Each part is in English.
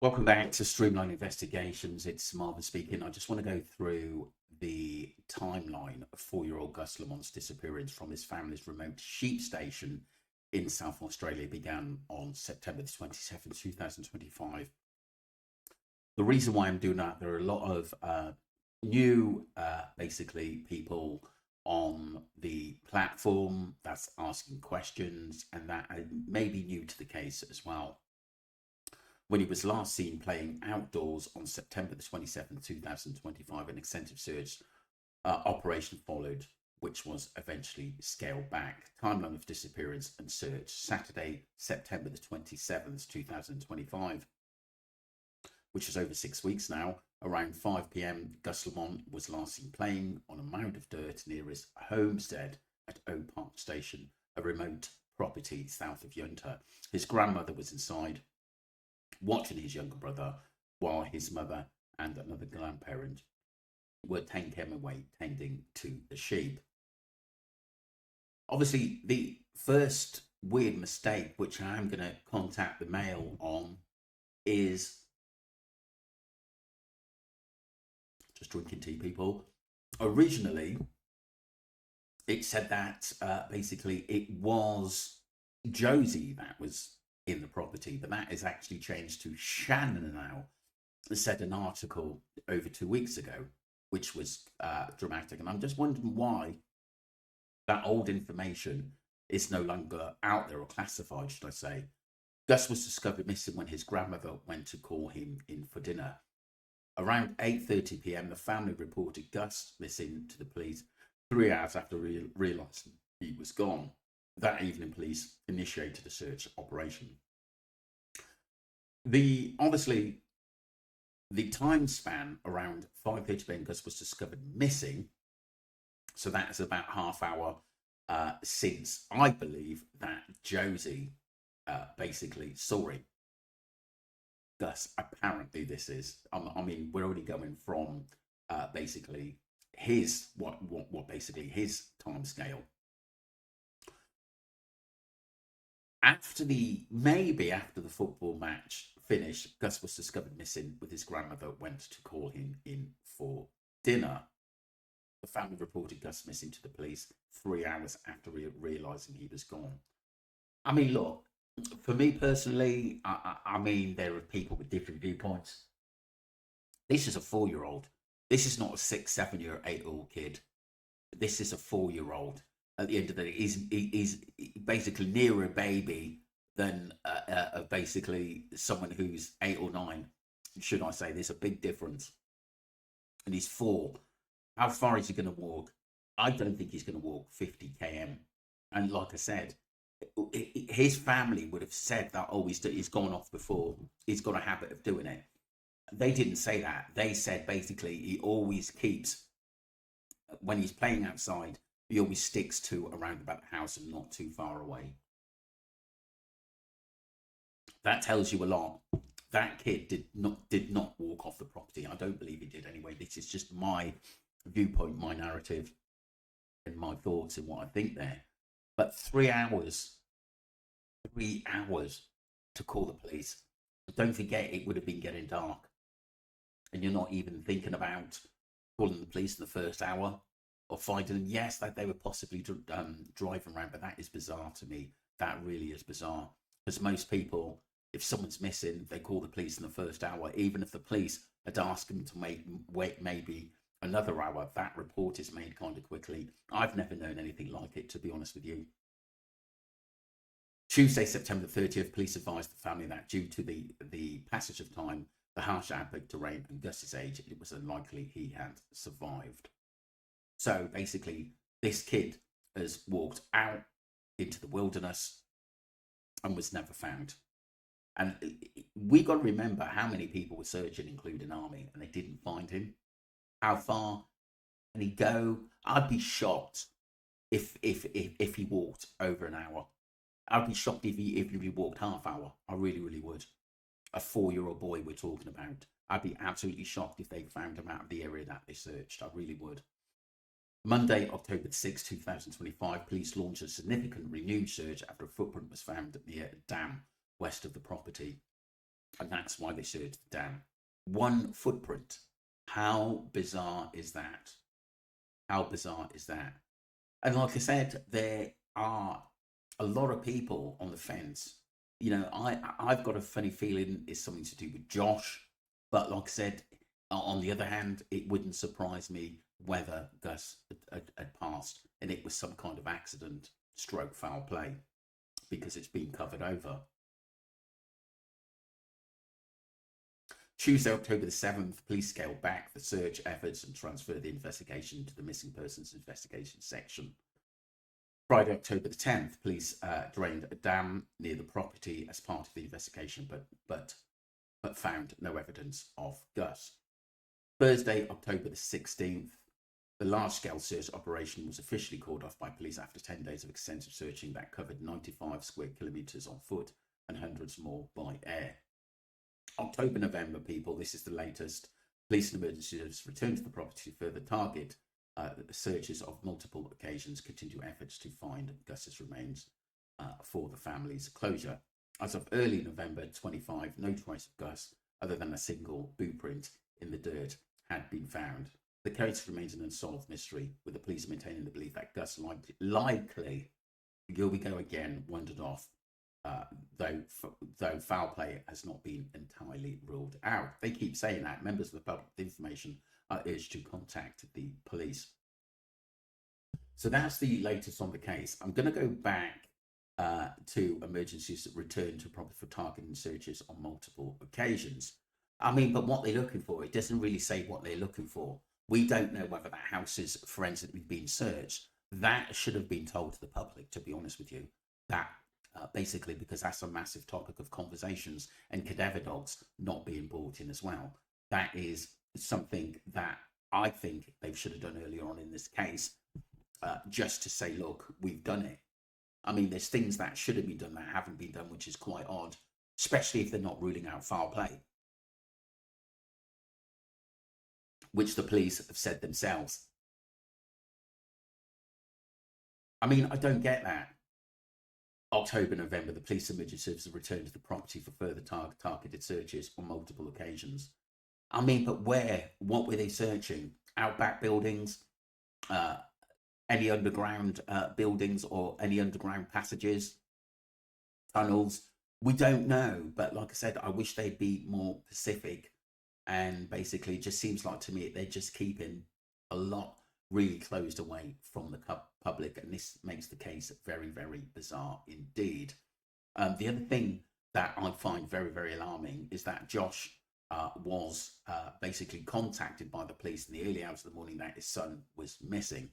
Welcome back to Streamline Investigations. It's Marvin speaking. I just want to go through the timeline of 4-year-old Gus Lamont's disappearance from his family's remote sheep station in South Australia. It began on September the 27th, 2025. The reason why I'm doing that, there are a lot of new, basically, people on the platform that's asking questions, and that may be new to the case as well. When he was last seen playing outdoors on September the 27th, 2025, an extensive search operation followed, which was eventually scaled back. Timeline of disappearance and search: Saturday, September the 27th, 2025, which is over 6 weeks now. Around 5 p.m, Gus Lamont was last seen playing on a mound of dirt near his homestead at Oak Park Station, a remote property south of Yunta. His grandmother was inside, watching his younger brother, while his mother and another grandparent were 10 km away tending to the sheep. Obviously, the first weird mistake, which I'm going to contact the Mail on, is just drinking tea, people. Originally, it said that basically it was Josie that was in the property, but that is actually changed to Shannon now. Said an article over 2 weeks ago, which was dramatic, and I'm just wondering why that old information is no longer out there, or classified, should I say. Gus was discovered missing when his grandmother went to call him in for dinner. Around 8:30 p.m, the family reported Gus missing to the police 3 hours after realizing he was gone. That evening, police initiated a search operation. Obviously, the time span around 5:30 p.m, Gus was discovered missing. So that is about half hour since, I believe, that Josie basically saw him. Gus, apparently this is, I mean, we're already going from basically his, what basically his time scale. Maybe after the football match finished, Gus was discovered missing with his grandmother went to call him in for dinner. The family reported Gus missing to the police 3 hours after realizing he was gone. I mean, look, for me personally, I mean, there are people with different viewpoints. This is a 4-year-old. This is not a 6, 7-year, 8-year-old kid. This is a 4-year-old. At the end of the day, he's basically nearer a baby than basically someone who's 8 or 9. Should I say? There's a big difference. And he's 4. How far is he going to walk? I don't think he's going to walk 50 km. And like I said, his family would have said that, oh, he's gone off before. He's got a habit of doing it. They didn't say that. They said basically he always keeps, when he's playing outside, he always sticks to around about the house and not too far away. That tells you a lot. That kid did not walk off the property. I don't believe he did anyway. This is just my viewpoint, my narrative, and my thoughts and what I think there. But 3 hours to call the police. Don't forget, it would have been getting dark, and you're not even thinking about calling the police in the first hour or finding them. Yes, that they were possibly driving around, but that is bizarre to me. That really is bizarre, because most people, if someone's missing, they call the police in the first hour. Even if the police had asked them to wait maybe another hour, that report is made kind of quickly. I've never known anything like it, to be honest with you. Tuesday, September 30th, police advised the family that due to the passage of time, the harsh outbreak terrain, and Gus's age, it was unlikely he had survived. So basically, this kid has walked out into the wilderness and was never found. And we got to remember how many people were searching, including Army, and they didn't find him. How far can he go? I'd be shocked if he walked over an hour. I'd be shocked if he walked half hour. I really, really would. A 4-year-old boy we're talking about. I'd be absolutely shocked if they found him out of the area that they searched. I really would. Monday, October 6, 2025, police launched a significant renewed search after a footprint was found near a dam west of the property. And that's why they searched the dam. One footprint. How bizarre is that? How bizarre is that? And like I said, there are a lot of people on the fence. You know, I've got a funny feeling it's something to do with Josh. But like I said, on the other hand, it wouldn't surprise me whether Gus had passed and it was some kind of accident, stroke foul play, because it's been covered over. Tuesday, October the 7th, police scaled back the search efforts and transferred the investigation to the missing persons investigation section. Friday, October the 10th, police drained a dam near the property as part of the investigation, but found no evidence of Gus. Thursday, October the 16th, the large-scale search operation was officially called off by police after 10 days of extensive searching that covered 95 square kilometres on foot and hundreds more by air. October, November, people, this is the latest. Police and emergency services returned to the property to further target searches of multiple occasions, continue efforts to find Gus's remains for the family's closure. As of early November 25, no trace of Gus, other than a single boot print in the dirt, had been found. The case remains an unsolved mystery, with the police maintaining the belief that Gus likely, here we go again, wandered off, though foul play has not been entirely ruled out. They keep saying that. Members of the public with information are urged to contact the police. So that's the latest on the case. I'm going to go back to emergencies that returned to property for targeting searches on multiple occasions. I mean, but what they're looking for, it doesn't really say what they're looking for. We don't know whether that house is forensically being searched. That should have been told to the public, to be honest with you. That basically, because that's a massive topic of conversations, and cadaver dogs not being brought in as well. That is something that I think they should have done earlier on in this case, just to say, look, we've done it. I mean, there's things that should have been done that haven't been done, which is quite odd, especially if they're not ruling out foul play, which the police have said themselves. I mean, I don't get that. October, November, the police and emergency services returned to the property for further targeted searches on multiple occasions. I mean, but where? What were they searching? Outback buildings? Any underground buildings or any underground passages? Tunnels? We don't know. But like I said, I wish they'd be more specific. And basically, it just seems like to me they're just keeping a lot really closed away from the public, and this makes the case very, very bizarre indeed. The other thing that I find very, very alarming is that Josh was basically contacted by the police in the early hours of the morning that his son was missing.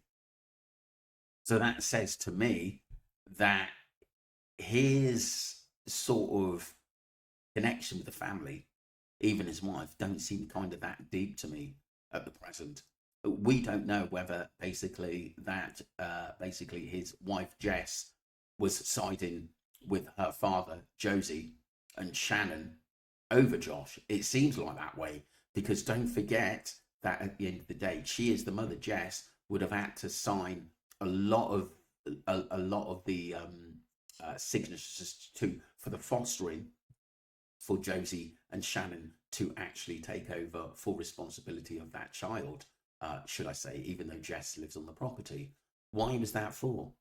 So that says to me that his sort of connection with the family, even his wife, don't seem kind of that deep to me at the present. We don't know whether basically that basically his wife Jess was siding with her father Josie and Shannon over Josh. It seems like that way, because don't forget that at the end of the day, she is the mother. Jess would have had to sign a lot of the signatures for the fostering for Josie and Shannon to actually take over full responsibility of that child. Should I say, even though Jess lives on the property. Why was that for?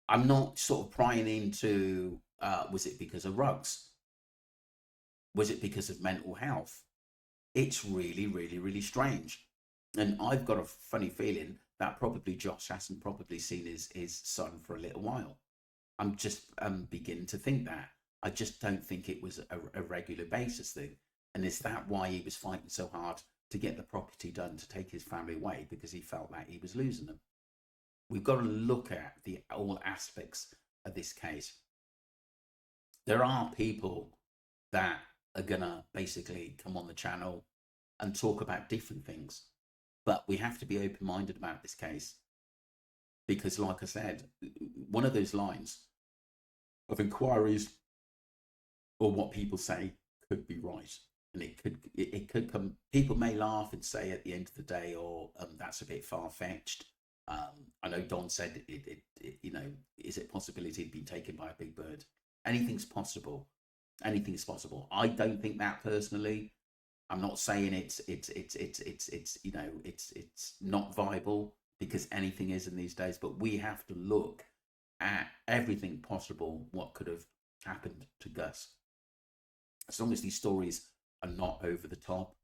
I'm not sort of prying into, was it because of Ruggs? Was it because of mental health? It's really, really, really strange. And I've got a funny feeling that probably Josh hasn't probably seen his son for a little while. I'm just beginning to think that. I just don't think it was a regular basis thing. And is that why he was fighting so hard to get the property done, to take his family away, because he felt that he was losing them? We've got to look at all aspects of this case. There are people that are going to basically come on the channel and talk about different things, but we have to be open-minded about this case, because like I said, one of those lines of inquiries or what people say could be right. And it could come. People may laugh and say at the end of the day, "Oh, that's a bit far fetched." I know Don said, "You know, is it possibility it'd been taken by a big bird?" Anything's possible. Anything is possible. I don't think that personally. I'm not saying you know, it's not viable, because anything is in these days, but we have to look at everything possible what could have happened to Gus. As long as these stories are not over the top,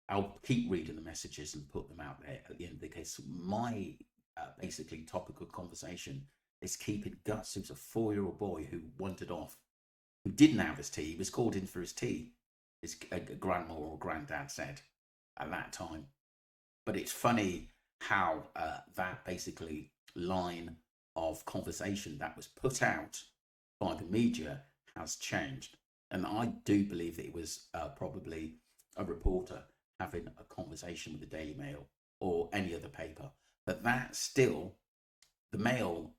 I'll keep reading the messages and put them out there. At the end of the case, my basically topic of conversation is keeping Gus, who's a 4-year-old boy who wandered off, who didn't have his tea. He was called in for his tea, his grandma or granddad said at that time. But it's funny how that basically line of conversation that was put out by the media has changed. And I do believe that it was probably a reporter having a conversation with the Daily Mail or any other paper. But that still, the Mail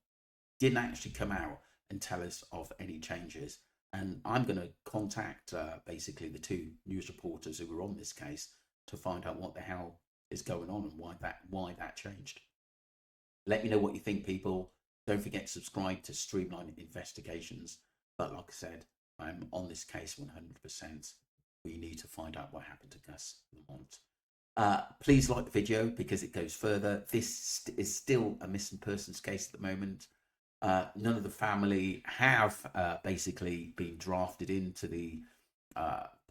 didn't actually come out and tell us of any changes. And I'm going to contact basically the 2 news reporters who were on this case to find out what the hell is going on and why that changed. Let me know what you think, people. Don't forget to subscribe to Streamline Investigations. But like I said, I'm on this case 100%. We need to find out what happened to Gus Lamont. Please like the video because it goes further. This is still a missing persons case at the moment. None of the family have basically been drafted into the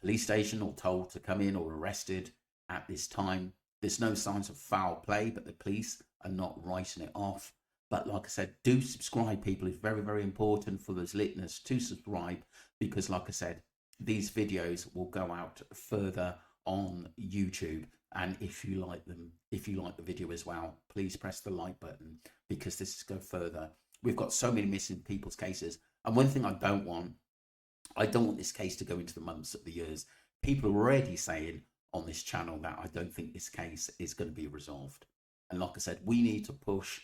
police station or told to come in or arrested at this time. There's no signs of foul play, but the police are not writing it off. But like I said, do subscribe, people. It's very, very important for those listeners to subscribe, because like I said, these videos will go out further on YouTube. And if you like them, if you like the video as well, please press the like button, because this is go further. We've got so many missing people's cases. And one thing I don't want this case to go into the months of the years. People are already saying on this channel that I don't think this case is going to be resolved. And like I said, we need to push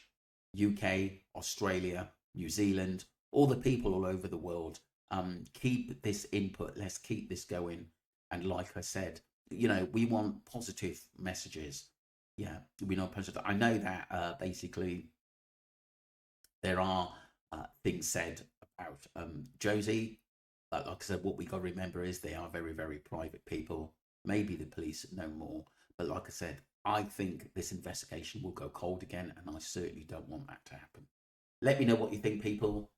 UK, Australia, New Zealand, all the people all over the world. Keep this input. Let's keep this going. And like I said, you know, we want positive messages. Yeah, we know positive. I know that basically there are things said about Josie. But like I said, what we got to remember is they are very, very private people. Maybe the police know more. But like I said, I think this investigation will go cold again, and I certainly don't want that to happen. Let me know what you think, people.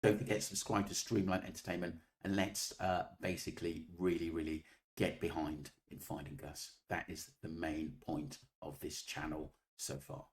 Don't forget to subscribe to Streamline Entertainment, and let's basically really, really get behind in finding Gus. That is the main point of this channel so far.